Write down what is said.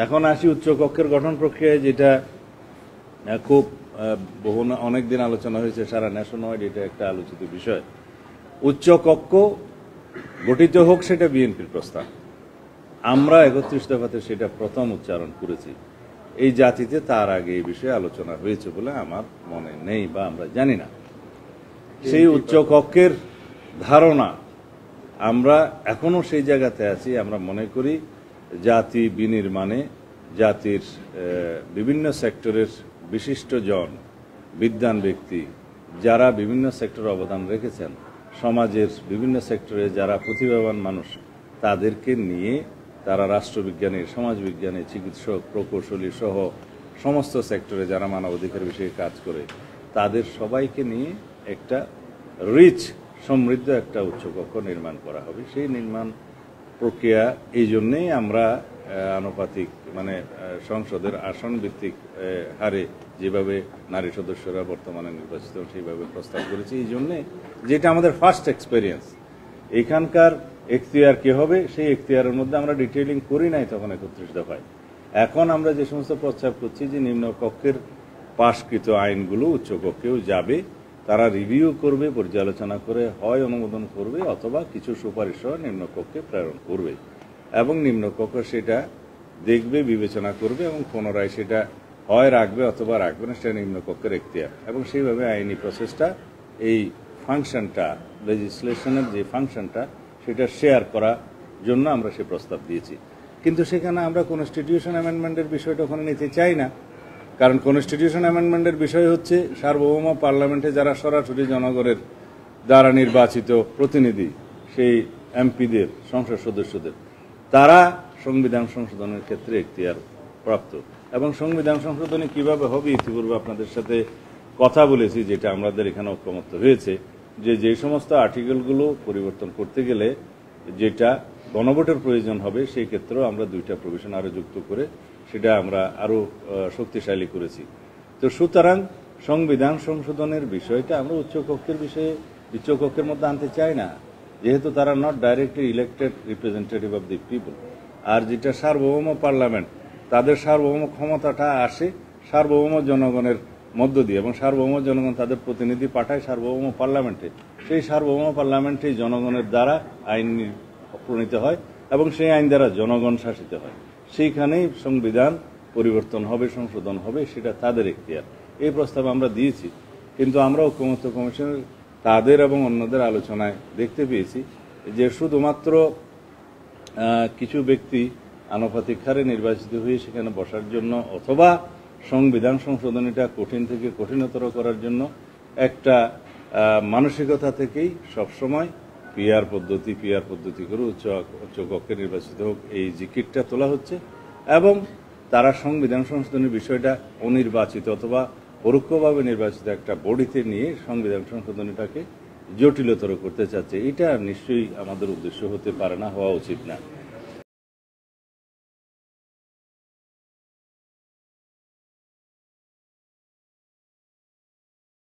এখন আসি উচ্চকক্ষের গঠন প্রক্রিয়ায়, যেটা খুব অনেক দিন আলোচনা হয়েছে, সারা ন্যাশন ওয়াইড এটা একটা আলোচিত বিষয়। উচ্চকক্ষ গঠিত হোক, সেটা বিএনপির প্রস্তাব। আমরা 31 দফাতে সেটা প্রথম উচ্চারণ করেছি। এই জাতিতে তার আগে এই বিষয়ে আলোচনা হয়েছে বলে আমার মনে নেই বা আমরা জানি না। সেই উচ্চকক্ষের ধারণা আমরা এখনো সেই জায়গাতে আছি। আমরা মনে করি জাতি বিনির্মাণে জাতির বিভিন্ন সেক্টরের বিশিষ্ট জন, বিদ্বান ব্যক্তি যারা বিভিন্ন সেক্টরে অবদান রেখেছেন, সমাজের বিভিন্ন সেক্টরে যারা প্রতিভাবান মানুষ, তাদেরকে নিয়ে তারা রাষ্ট্রবিজ্ঞানী, সমাজবিজ্ঞানী, চিকিৎসক, প্রকৌশলী সহ সমস্ত সেক্টরে যারা মানবাধিকার বিষয়ে কাজ করে, তাদের সবাইকে নিয়ে একটা রিচ, সমৃদ্ধ একটা উচ্চকক্ষ নির্মাণ করা হবে। সেই নির্মাণ প্রক্রিয়া এই জন্যেই আমরা আনুপাতিক মানে সংসদের আসন ভিত্তিক হারে যেভাবে নারী সদস্যরা বর্তমানে নির্বাচিত সেইভাবে প্রস্তাব করেছি, এই জন্যে যেটা আমাদের ফার্স্ট এক্সপেরিয়েন্স। এখানকার এখতিয়ার কি হবে, সেই এখতিয়ারের মধ্যে আমরা ডিটেইলিং করি নাই তখন 31 দফায়। এখন আমরা যে সমস্ত প্রস্তাব করছি যে নিম্নকক্ষের পাশকৃত আইনগুলো উচ্চকক্ষেও যাবে, তারা রিভিউ করবে, পর্যালোচনা করে হয় অনুমোদন করবে অথবা কিছু সুপারিশ সহ নিম্নকক্ষে প্রেরণ করবে, এবং নিম্নকক্ষ সেটা দেখবে, বিবেচনা করবে এবং পুনরায় সেটা হয় রাখবে অথবা রাখবে না, সেটা নিম্নকক্ষের এখতিয়ার। এবং সেইভাবে আইনি প্রসেসটা, এই ফাংশনটা, লেজিসলেশনের যে ফাংশনটা, সেটা শেয়ার করার জন্য আমরা সে প্রস্তাব দিয়েছি। কিন্তু সেখানে আমরা কনস্টিটিউশন অ্যামেন্ডমেন্টের বিষয়টা ওখানে নিতে চাই না। কারণ কনস্টিটিউশন অ্যামেন্ডমেন্টের বিষয় হচ্ছে সার্বভৌম পার্লামেন্টে যারা সরাসরি জনগণের দ্বারা নির্বাচিত প্রতিনিধি, সেই এমপিদের, সংসদ সদস্যদের, তারা সংবিধান সংশোধনের ক্ষেত্রে এখতিয়ার প্রাপ্ত। এবং সংবিধান সংশোধনী কিভাবে হবে, ইতিপূর্বে আপনাদের সাথে কথা বলেছি, যেটা আমাদের এখানে ঐকমত্য হয়েছে, যে সমস্ত আর্টিকেলগুলো পরিবর্তন করতে গেলে যেটা গণভোটের প্রয়োজন হবে, সেই ক্ষেত্রেও আমরা 2টা প্রভিশন আরো যুক্ত করে সেটা আমরা আরো শক্তিশালী করেছি। তো সুতরাং সংবিধান সংশোধনের বিষয়টা আমরা উচ্চকক্ষের মধ্যে আনতে চাই না, যেহেতু তারা not directly elected representative of the people. আর যেটা সার্বভৌম পার্লামেন্ট, তাদের সার্বভৌম ক্ষমতাটা আসে সার্বভৌম জনগণের মধ্য দিয়ে, এবং সার্বভৌম জনগণ তাদের প্রতিনিধি পাঠায় সার্বভৌম পার্লামেন্টে। সেই সার্বভৌম পার্লামেন্টে জনগণের দ্বারা আইন প্রণীত হয় এবং সেই আইন দ্বারা জনগণ শাসিত হয়। সেইখানেই সংবিধান পরিবর্তন হবে, সংশোধন হবে, সেটা তাদের এখতিয়ার। এই প্রস্তাব আমরা দিয়েছি, কিন্তু আমরা ঐকমত্য কমিশনের তাদের এবং অন্যদের আলোচনায় দেখতে পেয়েছি যে শুধুমাত্র কিছু ব্যক্তি আনুপাতিক হারে নির্বাচিত হয়ে সেখানে বসার জন্য অথবা সংবিধান সংশোধনীটা কঠিন থেকে কঠিনতর করার জন্য একটা মানসিকতা থেকেই সবসময় পিআর পদ্ধতি করে উচ্চকক্ষে নির্বাচিত হোক, এই জিকিরটা তোলা হচ্ছে। এবং তারা সংবিধান সংশোধনের বিষয়টা অনির্বাচিত অথবা পরোক্ষভাবে নির্বাচিত একটা বডিতে নিয়ে সংবিধান সংশোধনীটাকে জটিলতর করতে চাচ্ছে। এটা নিশ্চয়ই আমাদের উদ্দেশ্য হতে পারে না, হওয়া উচিত না।